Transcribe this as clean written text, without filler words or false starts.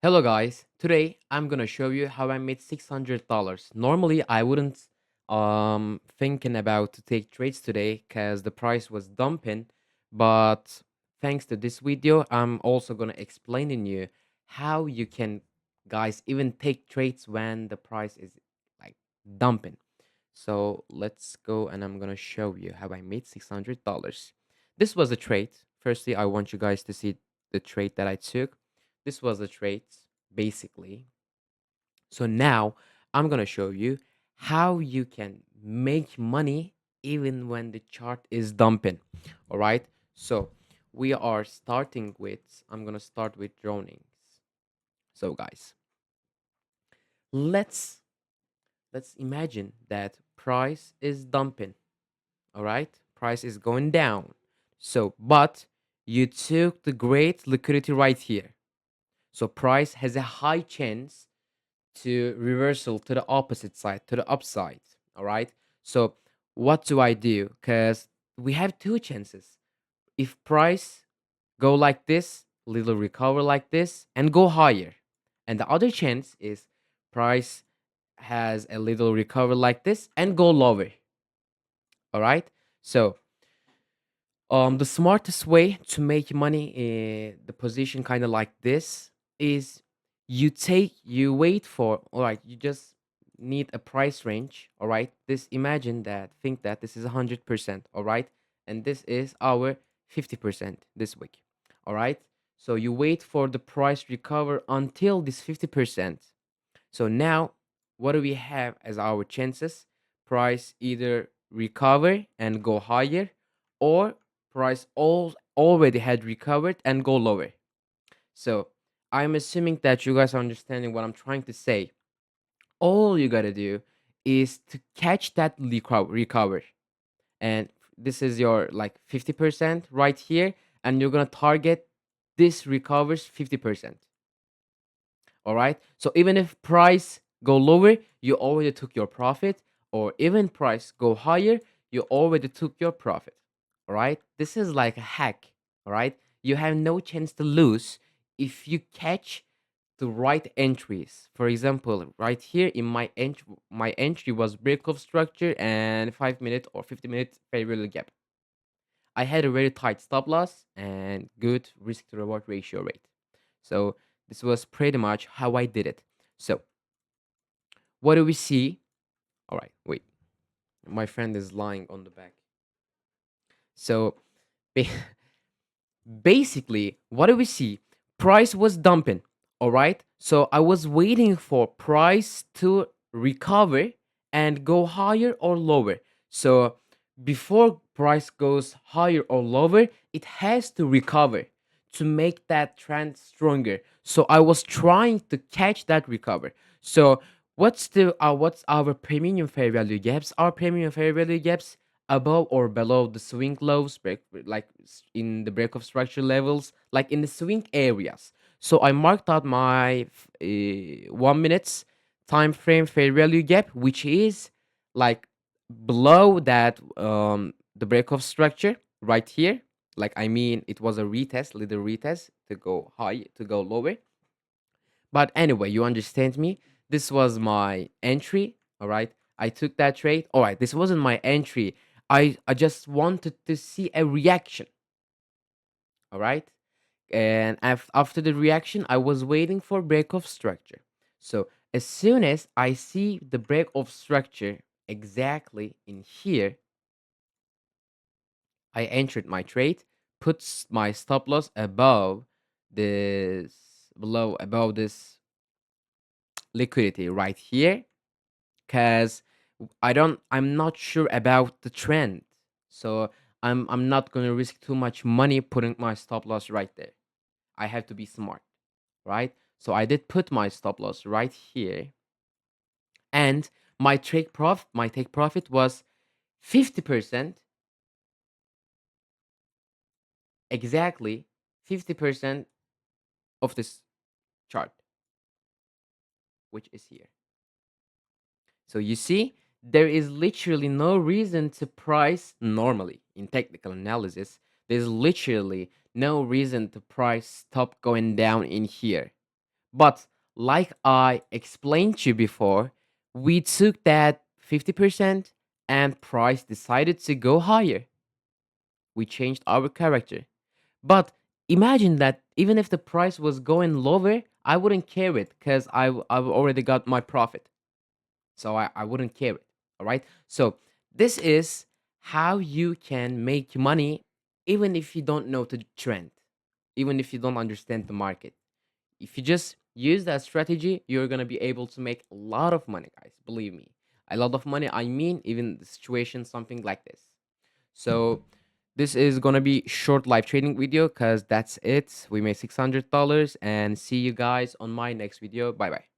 Hello guys, today I'm gonna show you how I made $600. Normally I wouldn't thinking about to take trades today because the price was dumping, but thanks to this video I'm also gonna explaining you how you can guys even take trades when the price is like dumping. So let's go and I'm gonna show you how I made $600. This was a trade. Firstly, I want you guys to see the trade that I took. This was a trade basically. So now I'm gonna show you how you can make money even when the chart is dumping. All right. So we are starting with. I'm gonna start with dronings. So guys, let's let's imagine that price is dumping. All right, price is going down. So, but you took the great liquidity right here. So price has a high chance to reversal to the opposite side, to the upside. All right. So what do I do? Because we have two chances. If price go like this, little recover like this, and go higher, and the other chance is price has a little recover like this and go lower. All right. So the smartest way to make money in the position kind of like this is you wait for, all right, you just need a price range, all right? This imagine that think that this is 100%, all right? And this is our 50% this week. All right? So you wait for the price recover until this 50%. So now, what do we have as our chances? Price either recover and go higher, or price already had recovered and go lower. So I'm assuming that you guys are understanding what I'm trying to say. All you gotta do is to catch that recover, and this is your like 50% right here, and you're gonna target this recovers 50%. All right. So even if price go lower, you already took your profit, or even price go higher, you already took your profit. All right. This is like a hack. All right. You have no chance to lose if you catch the right entries. For example, right here in my entry was break of structure and 5 minute or 50-minute fair value gap. I had a very tight stop loss and good risk to reward ratio rate. So this was pretty much how I did it. So what do we see? All right, wait. My friend is lying on the back. So ba- basically, what do we see? Price was dumping. All right. So I was waiting for price to recover and go higher or lower. So before price goes higher or lower, it has to recover to make that trend stronger. So I was trying to catch that recover. So what's our premium fair value gaps? Our premium fair value gaps above or below the swing lows, in the break of structure levels, like in the swing areas. So I marked out my 1 minutes time frame fair value gap, which is like below that the break of structure right here. Like I mean, it was a retest, little retest to go high, to go lower. But anyway, you understand me. This was my entry. All right. I took that trade. All right. This wasn't my entry. I just wanted to see a reaction. All right. And after the reaction, I was waiting for break of structure. So as soon as I see the break of structure exactly in here, I entered my trade, puts my stop loss this above this liquidity right here, because I'm not sure about the trend. So I'm not gonna risk too much money putting my stop loss right there. I have to be smart, right? So I did put my stop loss right here, and my take profit was 50%, exactly 50% of this chart, which is here. So you see, there is literally no reason to price normally in technical analysis. There's literally no reason to price stop going down in here. But like I explained to you before, we took that 50% and price decided to go higher. We changed our character. But imagine that even if the price was going lower, I wouldn't care it because I've already got my profit. So I wouldn't care it. All right. So this is how you can make money even if you don't know the trend, even if you don't understand the market. If you just use that strategy, you're gonna be able to make a lot of money, guys. Believe me. A lot of money, I mean, even the situation, something like this. So this is gonna be short live trading video because that's it. We made $600 and see you guys on my next video. Bye bye.